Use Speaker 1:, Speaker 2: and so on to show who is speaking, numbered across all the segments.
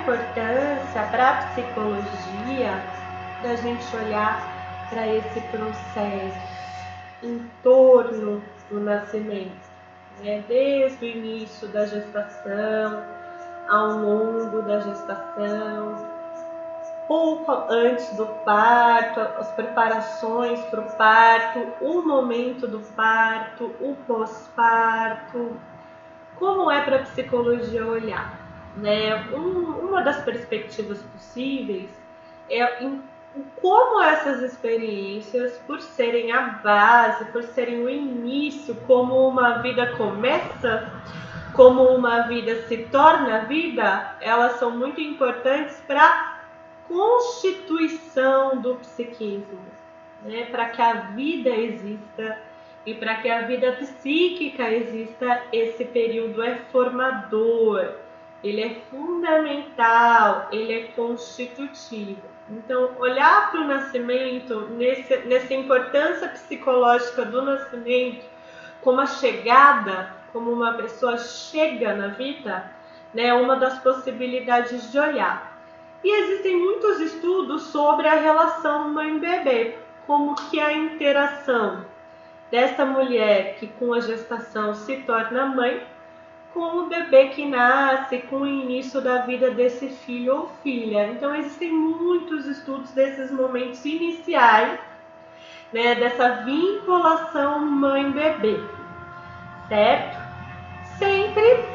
Speaker 1: importância para a psicologia da gente olhar para esse processo em torno do nascimento, né? Desde o início da gestação, ao longo da gestação, pouco antes do parto, as preparações para o parto, o momento do parto, o pós-parto. Como é para a psicologia olhar, né? Uma das perspectivas possíveis é como essas experiências, por serem a base, por serem o início, como uma vida começa, como uma vida se torna vida, elas são muito importantes para a constituição do psiquismo, né? Para que a vida exista e para que a vida psíquica exista, esse período é formador, ele é fundamental, ele é constitutivo. Então, olhar para o nascimento, nessa importância psicológica do nascimento, como a chegada, como uma pessoa chega na vida, né, é uma das possibilidades de olhar. E existem muitos estudos sobre a relação mãe-bebê, como que a interação dessa mulher que com a gestação se torna mãe, com o bebê que nasce, com o início da vida desse filho ou filha. Então existem muitos estudos desses momentos iniciais, né, dessa vinculação mãe-bebê, certo? Sempre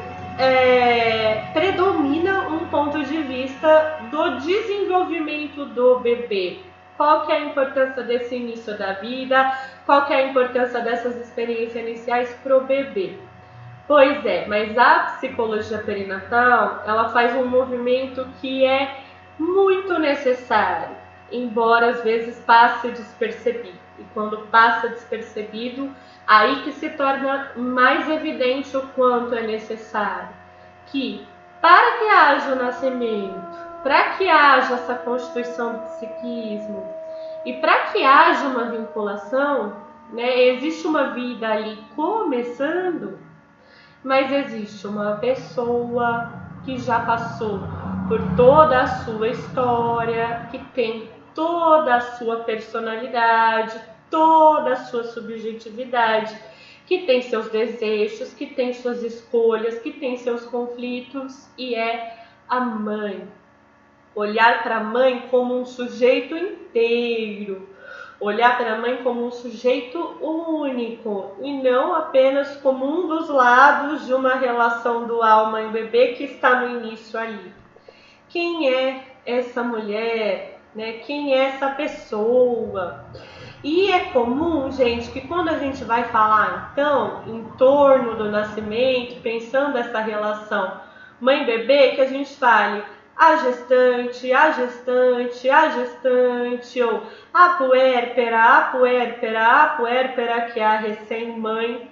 Speaker 1: predomina um ponto de vista do desenvolvimento do bebê. Qual que é a importância desse início da vida? Qual que é a importância dessas experiências iniciais para o bebê? Pois é, mas a psicologia perinatal, ela faz um movimento que é muito necessário, embora às vezes passe despercebido. E quando passa despercebido, aí que se torna mais evidente o quanto é necessário. Que para que haja o nascimento, para que haja essa constituição do psiquismo e para que haja uma vinculação, né, existe uma vida ali começando, mas existe uma pessoa que já passou por toda a sua história, que tem toda a sua personalidade, toda a sua subjetividade, que tem seus desejos, que tem suas escolhas, que tem seus conflitos, e é a mãe. Olhar para a mãe como um sujeito inteiro, olhar para a mãe como um sujeito único e não apenas como um dos lados de uma relação dual mãe-bebê que está no início ali. Quem é essa mulher, né? Quem é essa pessoa? E é comum, gente, que quando a gente vai falar, então, em torno do nascimento, pensando essa relação mãe-bebê, que a gente fale a gestante, a gestante, a gestante, ou a puérpera, que é a recém-mãe.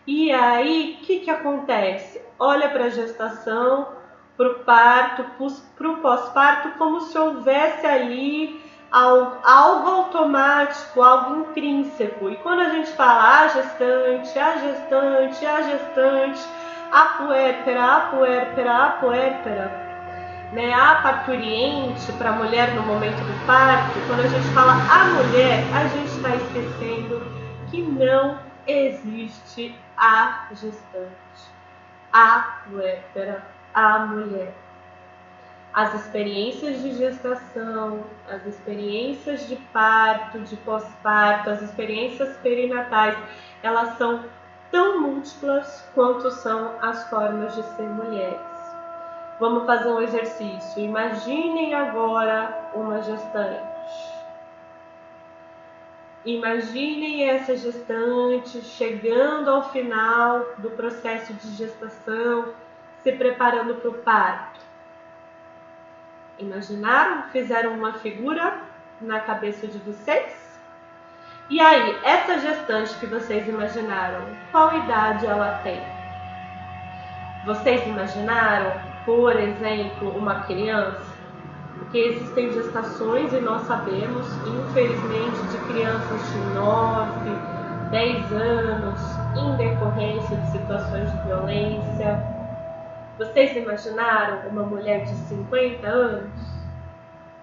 Speaker 1: E aí, o que acontece? Olha para a gestação, para o parto, para o pós-parto, como se houvesse ali algo automático, algo intrínseco. E quando a gente fala a gestante, a gestante, a gestante, a puérpera, né, a parturiente para a mulher no momento do parto, quando a gente fala a mulher, a gente está esquecendo que não existe a gestante, a puérpera, a mulher. As experiências de gestação, as experiências de parto, de pós-parto, as experiências perinatais, elas são tão múltiplas quanto são as formas de ser mulheres. Vamos fazer um exercício. Imaginem agora uma gestante. Imaginem essa gestante chegando ao final do processo de gestação, se preparando para o parto. Imaginaram? Fizeram uma figura na cabeça de vocês? E aí, essa gestante que vocês imaginaram, qual idade ela tem? Vocês imaginaram, por exemplo, uma criança? Porque existem gestações, e nós sabemos, infelizmente, de crianças de 9, 10 anos, em decorrência de situações de violência. Vocês imaginaram uma mulher de 50 anos?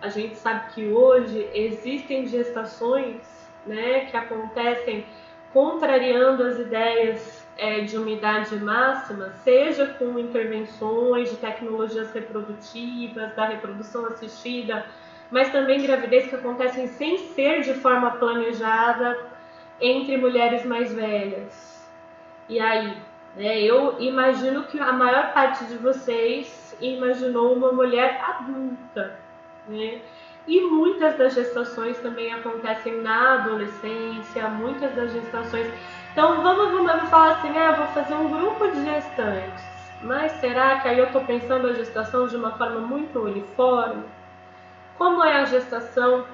Speaker 1: A gente sabe que hoje existem gestações, né, que acontecem contrariando as ideias de uma idade máxima, seja com intervenções de tecnologias reprodutivas, da reprodução assistida, mas também gravidez que acontecem sem ser de forma planejada entre mulheres mais velhas. E aí, né, eu imagino que a maior parte de vocês imaginou uma mulher adulta, né? E muitas das gestações também acontecem na adolescência, muitas das gestações. Então vamos falar assim, eu vou fazer um grupo de gestantes, mas será que aí eu estou pensando a gestação de uma forma muito uniforme? Como é a gestação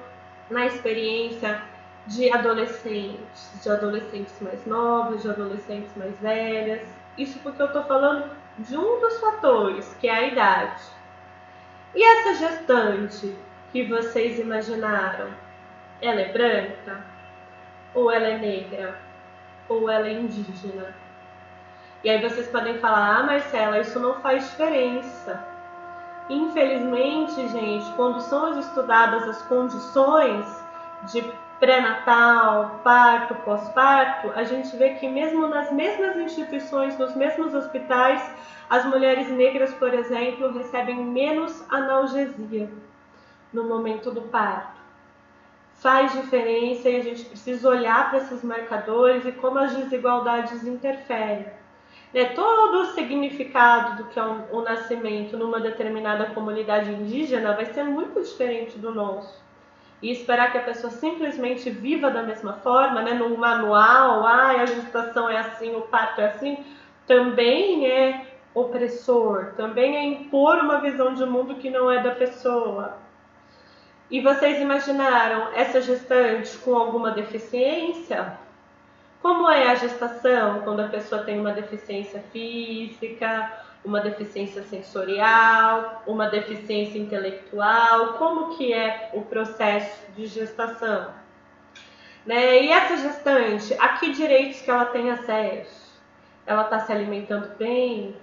Speaker 1: na experiência de adolescentes mais novos, de adolescentes mais velhas? Isso porque eu estou falando de um dos fatores, que é a idade. E essa gestante que vocês imaginaram, ela é branca? Ou ela é negra? Ou ela é indígena? E aí vocês podem falar, Marcela, isso não faz diferença. Infelizmente, gente, quando são estudadas as condições de pré-natal, parto, pós-parto, a gente vê que mesmo nas mesmas instituições, nos mesmos hospitais, as mulheres negras, por exemplo, recebem menos analgesia no momento do parto. Faz diferença e a gente precisa olhar para esses marcadores e como as desigualdades interferem. Todo o significado do que é o nascimento numa determinada comunidade indígena vai ser muito diferente do nosso. E esperar que a pessoa simplesmente viva da mesma forma, num manual, a gestação é assim, o parto é assim, também é opressor, também é impor uma visão de mundo que não é da pessoa. E vocês imaginaram essa gestante com alguma deficiência? Como é a gestação quando a pessoa tem uma deficiência física, uma deficiência sensorial, uma deficiência intelectual? Como que é o processo de gestação? E essa gestante, a que direitos que ela tem acesso? Ela está se alimentando bem?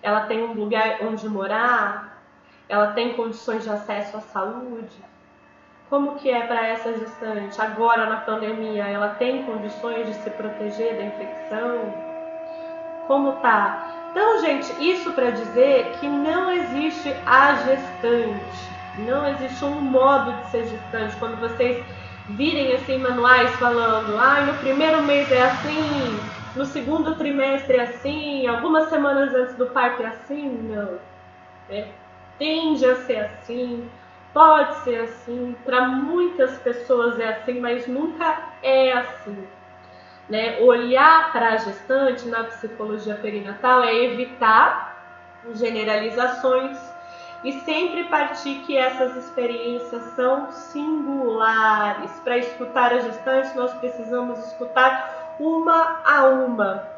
Speaker 1: Ela tem um lugar onde morar? Ela tem condições de acesso à saúde? Como que é para essa gestante agora na pandemia? Ela tem condições de se proteger da infecção? Como tá? Então, gente, isso para dizer que não existe a gestante. Não existe um modo de ser gestante. Quando vocês virem assim manuais falando, no primeiro mês é assim, no segundo trimestre é assim, algumas semanas antes do parto é assim, não. Tende a ser assim. Pode ser assim, para muitas pessoas é assim, mas nunca é assim. Olhar para a gestante na psicologia perinatal é evitar generalizações e sempre partir que essas experiências são singulares. Para escutar a gestante, nós precisamos escutar uma a uma,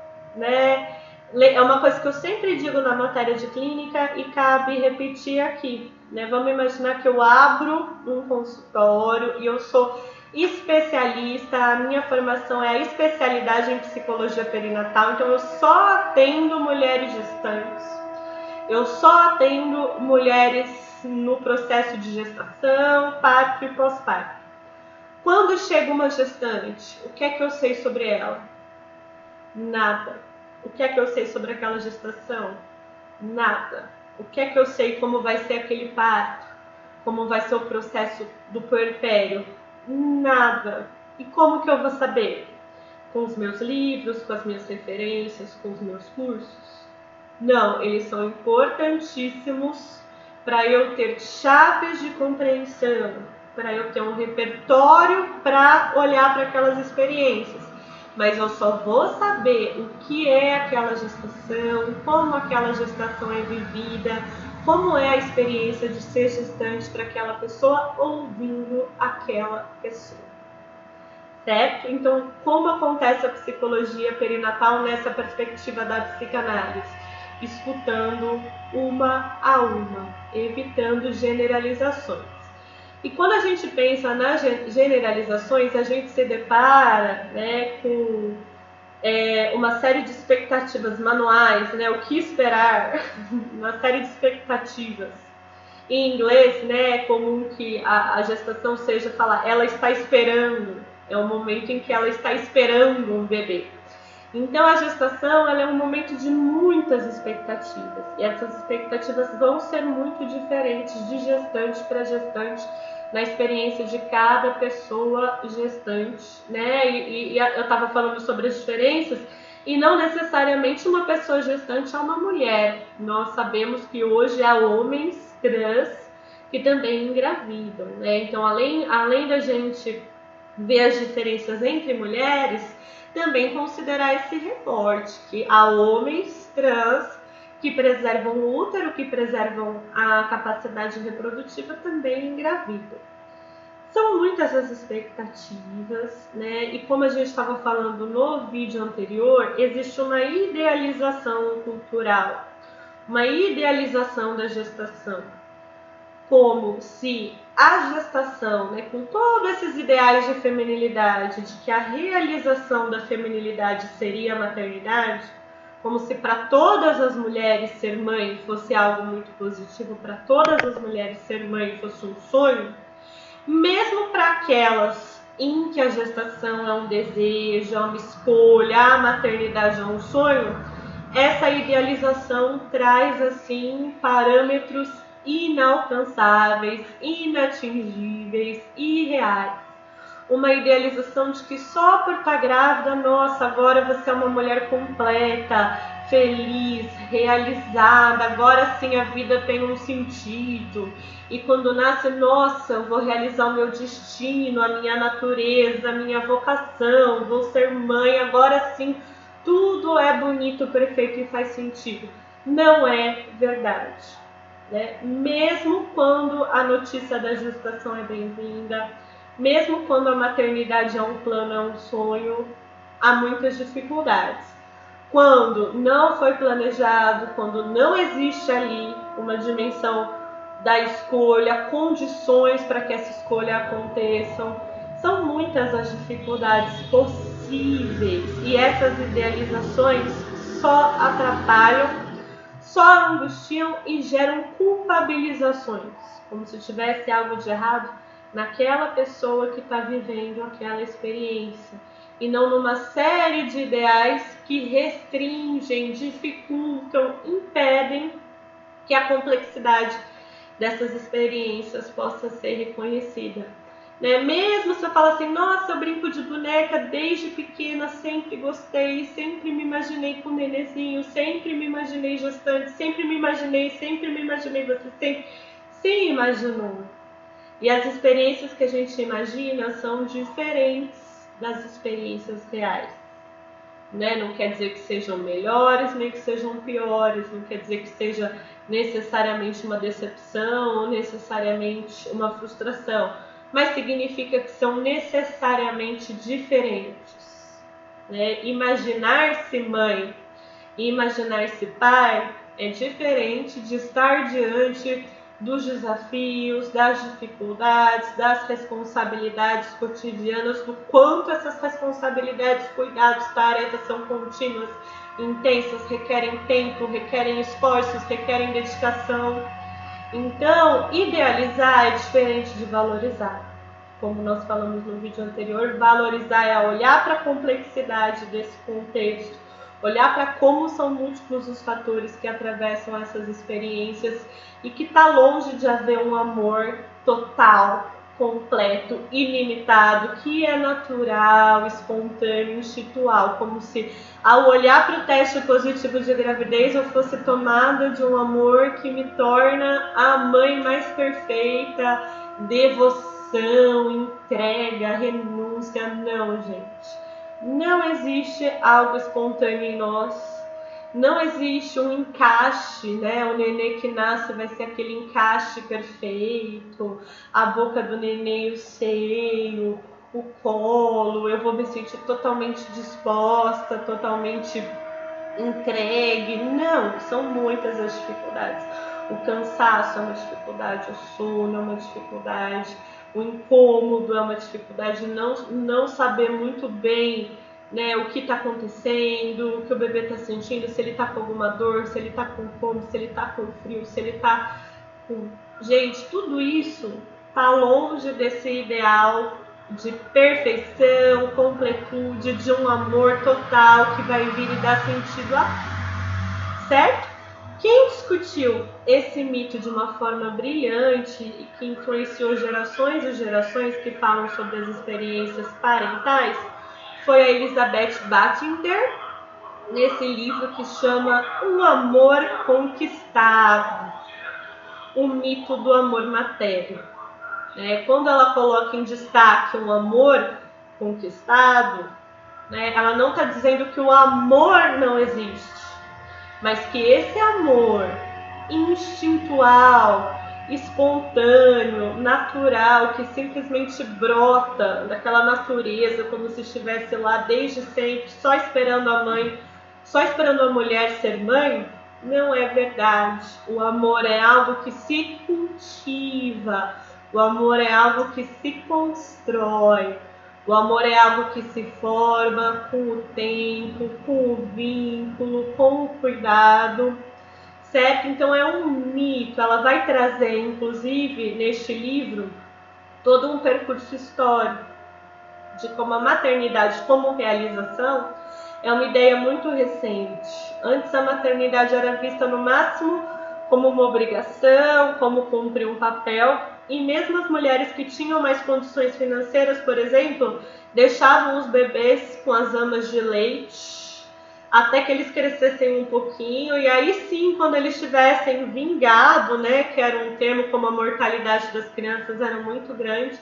Speaker 1: É uma coisa que eu sempre digo na matéria de clínica e cabe repetir aqui. Vamos imaginar que eu abro um consultório e eu sou especialista, a minha formação é a especialidade em psicologia perinatal, então eu só atendo mulheres gestantes, eu só atendo mulheres no processo de gestação, parto e pós-parto. Quando chega uma gestante, o que é que eu sei sobre ela? Nada. O que é que eu sei sobre aquela gestação? Nada. O que é que eu sei como vai ser aquele parto? Como vai ser o processo do puerpério? Nada. E como que eu vou saber? Com os meus livros, com as minhas referências, com os meus cursos? Não, eles são importantíssimos para eu ter chaves de compreensão, para eu ter um repertório para olhar para aquelas experiências. Mas eu só vou saber o que é aquela gestação, como aquela gestação é vivida, como é a experiência de ser gestante para aquela pessoa ouvindo aquela pessoa. Certo? Então, como acontece a psicologia perinatal nessa perspectiva da psicanálise? Escutando uma a uma, evitando generalizações. E quando a gente pensa nas generalizações, a gente se depara com uma série de expectativas manuais, né? O que esperar, uma série de expectativas. Em inglês, né, é comum que a gestação seja falar, ela está esperando, é o momento em que ela está esperando um bebê. Então a gestação ela é um momento de muitas expectativas, e essas expectativas vão ser muito diferentes de gestante para gestante, na experiência de cada pessoa gestante, né? E eu estava falando sobre as diferenças, e não necessariamente uma pessoa gestante é uma mulher. Nós sabemos que hoje há homens trans que também engravidam, né? Então, além da gente ver as diferenças entre mulheres, também considerar esse recorte, que há homens trans que preservam o útero, que preservam a capacidade reprodutiva, também engravidam. São muitas as expectativas, né? E como a gente estava falando no vídeo anterior, existe uma idealização cultural, uma idealização da gestação, como se a gestação, né, com todos esses ideais de feminilidade, de que a realização da feminilidade seria a maternidade, como se para todas as mulheres ser mãe fosse algo muito positivo, para todas as mulheres ser mãe fosse um sonho, mesmo para aquelas em que a gestação é um desejo, é uma escolha, a maternidade é um sonho, essa idealização traz assim parâmetros inalcançáveis, inatingíveis, irreais. Uma idealização de que só por estar grávida, nossa, agora você é uma mulher completa, feliz, realizada, agora sim a vida tem um sentido. E quando nasce, nossa, eu vou realizar o meu destino, a minha natureza, a minha vocação, vou ser mãe, agora sim tudo é bonito, perfeito e faz sentido. Não é verdade, né? Mesmo quando a notícia da gestação é bem-vinda, mesmo quando a maternidade é um plano, é um sonho, há muitas dificuldades. Quando não foi planejado, quando não existe ali uma dimensão da escolha, condições para que essa escolha aconteça, são muitas as dificuldades possíveis, e essas idealizações só atrapalham, só angustiam e geram culpabilizações, como se tivesse algo de errado naquela pessoa que está vivendo aquela experiência, e não numa série de ideais que restringem, dificultam, impedem que a complexidade dessas experiências possa ser reconhecida. Né? Mesmo se eu falo assim, nossa, eu brinco de boneca desde pequena, sempre gostei, sempre me imaginei com um nenenzinho, sempre me imaginei gestante, sempre me imaginei, você sempre se imaginou. E as experiências que a gente imagina são diferentes das experiências reais. Né? Não quer dizer que sejam melhores, nem que sejam piores, não quer dizer que seja necessariamente uma decepção ou necessariamente uma frustração, mas significa que são necessariamente diferentes. Né? Imaginar-se mãe e imaginar-se pai é diferente de estar diante dos desafios, das dificuldades, das responsabilidades cotidianas, do quanto essas responsabilidades, cuidados, tarefas são contínuas, intensas, requerem tempo, requerem esforços, requerem dedicação. Então, idealizar é diferente de valorizar. Como nós falamos no vídeo anterior, valorizar é olhar para a complexidade desse contexto, olhar para como são múltiplos os fatores que atravessam essas experiências e que está longe de haver um amor total, completo, ilimitado, que é natural, espontâneo, instintual, como se ao olhar para o teste positivo de gravidez eu fosse tomada de um amor que me torna a mãe mais perfeita, devoção, entrega, renúncia. Não, gente. Não existe algo espontâneo em nós, não existe um encaixe, né? O nenê que nasce vai ser aquele encaixe perfeito, a boca do nenê, o seio, o colo, eu vou me sentir totalmente disposta, totalmente entregue. Não, são muitas as dificuldades. O cansaço é uma dificuldade, o sono é uma dificuldade, o incômodo é uma dificuldade, não saber muito bem, né, o que está acontecendo, o que o bebê está sentindo, se ele está com alguma dor, se ele está com fome, se ele está com frio, se ele está com... Gente, tudo isso está longe desse ideal de perfeição, completude, de um amor total que vai vir e dar sentido a tudo, certo? Quem discutiu esse mito de uma forma brilhante e que influenciou gerações e gerações que falam sobre as experiências parentais foi a Elizabeth Battinger, nesse livro que chama Um Amor Conquistado, o mito do amor materno. Quando ela coloca em destaque um amor conquistado, ela não está dizendo que o amor não existe, mas que esse amor instintual, espontâneo, natural, que simplesmente brota daquela natureza, como se estivesse lá desde sempre, só esperando a mãe, só esperando a mulher ser mãe, não é verdade. O amor é algo que se cultiva, o amor é algo que se constrói. O amor é algo que se forma com o tempo, com o vínculo, com o cuidado, certo? Então é um mito. Ela vai trazer, inclusive, neste livro, todo um percurso histórico de como a maternidade como realização é uma ideia muito recente. Antes a maternidade era vista no máximo como uma obrigação, como cumprir um papel, e mesmo as mulheres que tinham mais condições financeiras, por exemplo, deixavam os bebês com as amas de leite até que eles crescessem um pouquinho, e aí sim, quando eles tivessem vingado, que era um termo como a mortalidade das crianças era muito grande,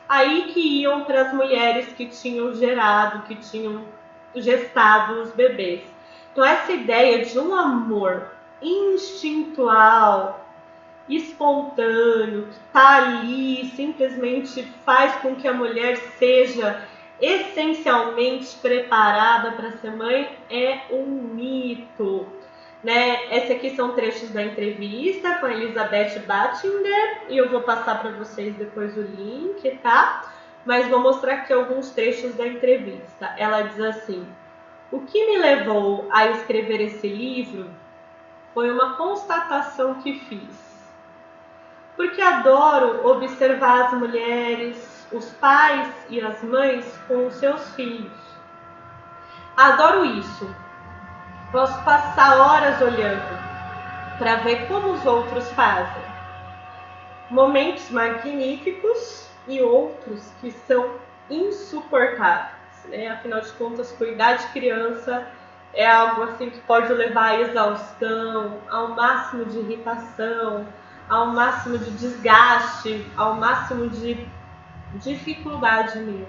Speaker 1: aí que iam para as mulheres que tinham gerado, que tinham gestado os bebês. Então essa ideia de um amor instintual, espontâneo, que está ali, simplesmente faz com que a mulher seja essencialmente preparada para ser mãe, é um mito. Esses aqui são trechos da entrevista com a Elizabeth Battinger, e eu vou passar para vocês depois o link, tá? Mas vou mostrar aqui alguns trechos da entrevista. Ela diz assim: o que me levou a escrever esse livro foi uma constatação que fiz. Porque adoro observar as mulheres, os pais e as mães com os seus filhos. Adoro isso. Posso passar horas olhando para ver como os outros fazem. Momentos magníficos e outros que são insuportáveis. Afinal de contas, cuidar de criança é algo assim que pode levar à exaustão, ao máximo de irritação, ao máximo de desgaste, ao máximo de dificuldade mesmo,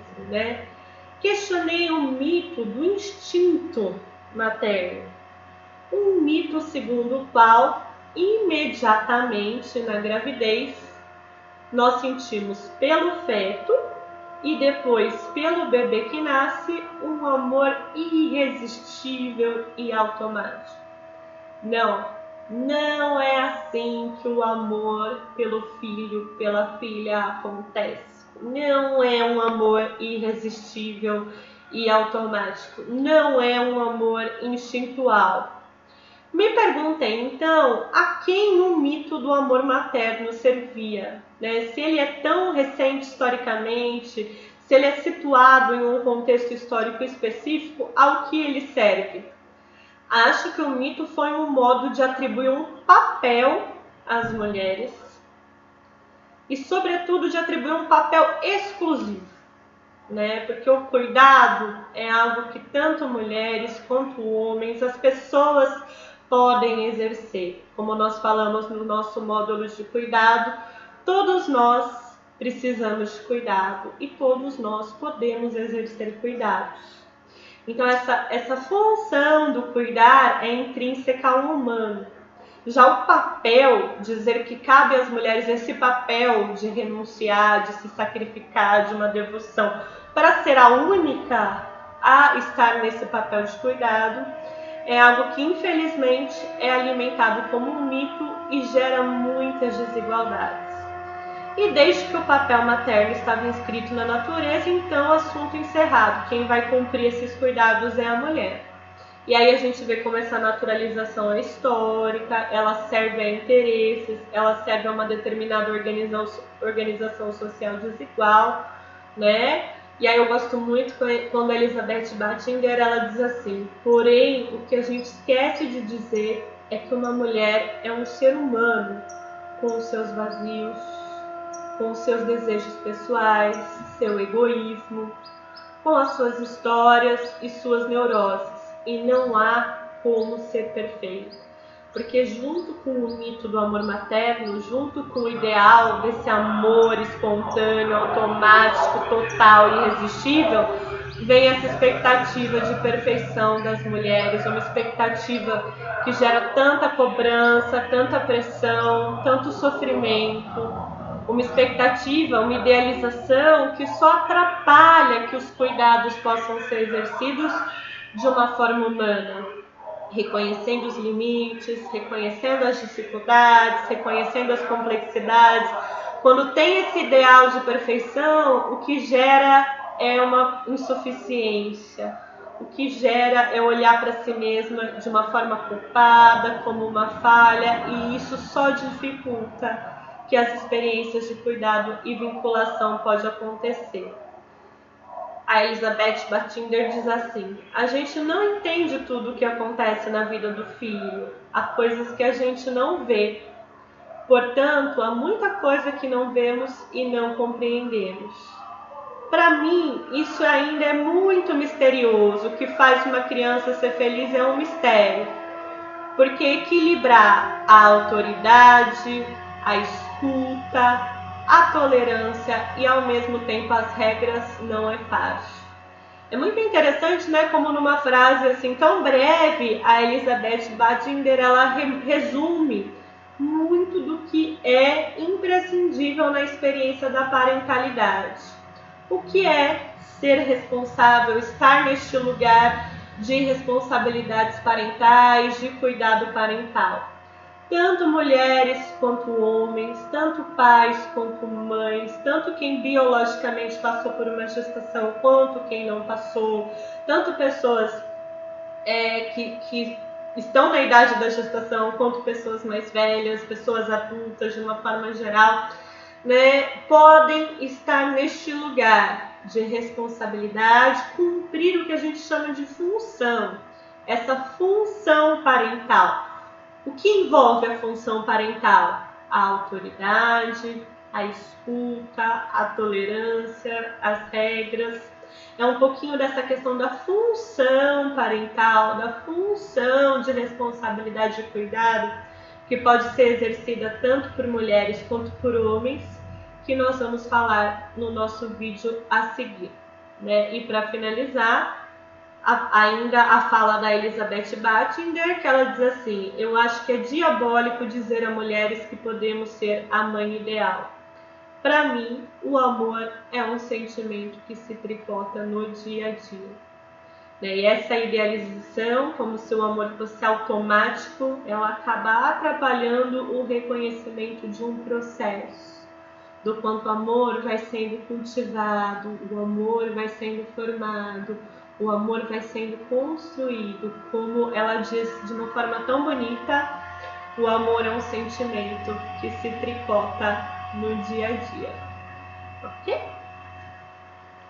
Speaker 1: Questionei o mito do instinto materno, um mito segundo o qual imediatamente na gravidez nós sentimos pelo feto e depois pelo bebê que nasce um amor irresistível e automático. Não é assim que o amor pelo filho, pela filha acontece. Não é um amor irresistível e automático. Não é um amor instintual. Me perguntei, então, a quem o mito do amor materno servia? Se ele é tão recente historicamente, se ele é situado em um contexto histórico específico, ao que ele serve? Acho que o mito foi um modo de atribuir um papel às mulheres e, sobretudo, de atribuir um papel exclusivo, Porque o cuidado é algo que tanto mulheres quanto homens, as pessoas podem exercer. Como nós falamos no nosso módulo de cuidado, todos nós precisamos de cuidado e todos nós podemos exercer cuidados. Então essa função do cuidar é intrínseca ao humano. Já o papel, dizer que cabe às mulheres esse papel de renunciar, de se sacrificar, de uma devoção, para ser a única a estar nesse papel de cuidado, é algo que infelizmente é alimentado como um mito e gera muitas desigualdades. E desde que o papel materno estava inscrito na natureza, então assunto encerrado. Quem vai cumprir esses cuidados é a mulher. E aí a gente vê como essa naturalização é histórica, ela serve a interesses, ela serve a uma determinada organização social desigual, né? E aí eu gosto muito quando a Elizabeth Battinger ela diz assim: porém, o que a gente esquece de dizer é que uma mulher é um ser humano com os seus vazios, com os seus desejos pessoais, seu egoísmo, com as suas histórias e suas neuroses. E não há como ser perfeito. Porque junto com o mito do amor materno, junto com o ideal desse amor espontâneo, automático, total e irresistível, vem essa expectativa de perfeição das mulheres, uma expectativa que gera tanta cobrança, tanta pressão, tanto sofrimento, uma expectativa, uma idealização que só atrapalha que os cuidados possam ser exercidos de uma forma humana, reconhecendo os limites, reconhecendo as dificuldades, reconhecendo as complexidades. Quando tem esse ideal de perfeição, o que gera é uma insuficiência. O que gera é olhar para si mesma de uma forma culpada, como uma falha, e isso só dificulta que as experiências de cuidado e vinculação podem acontecer. A Elizabeth Battinger diz assim: a gente não entende tudo o que acontece na vida do filho, há coisas que a gente não vê. Portanto, há muita coisa que não vemos e não compreendemos. Para mim, isso ainda é muito misterioso. O que faz uma criança ser feliz é um mistério. Porque equilibrar a autoridade, a escuta, a tolerância e ao mesmo tempo as regras não é fácil. É muito interessante, né, como numa frase assim tão breve, a Elizabeth Battinger ela resume muito do que é imprescindível na experiência da parentalidade. O que é ser responsável, estar neste lugar de responsabilidades parentais, de cuidado parental. Tanto mulheres quanto homens, tanto pais quanto mães, tanto quem biologicamente passou por uma gestação quanto quem não passou, tanto pessoas que estão na idade da gestação quanto pessoas mais velhas, pessoas adultas de uma forma geral, né, podem estar neste lugar de responsabilidade, cumprir o que a gente chama de função, essa função parental. O que envolve a função parental? A autoridade, a escuta, a tolerância, as regras. É um pouquinho dessa questão da função parental, da função de responsabilidade e cuidado, que pode ser exercida tanto por mulheres quanto por homens, que nós vamos falar no nosso vídeo a seguir, né? E para finalizar, ainda a fala da Elizabeth Battinger, que ela diz assim: eu acho que é diabólico dizer a mulheres que podemos ser a mãe ideal. Para mim, o amor é um sentimento que se tricota no dia a dia. E essa idealização, como se o amor fosse automático, ela acaba atrapalhando o reconhecimento de um processo, do quanto o amor vai sendo cultivado, o amor vai sendo formado, o amor vai sendo construído. Como ela diz de uma forma tão bonita, o amor é um sentimento que se tricota no dia a dia. Ok?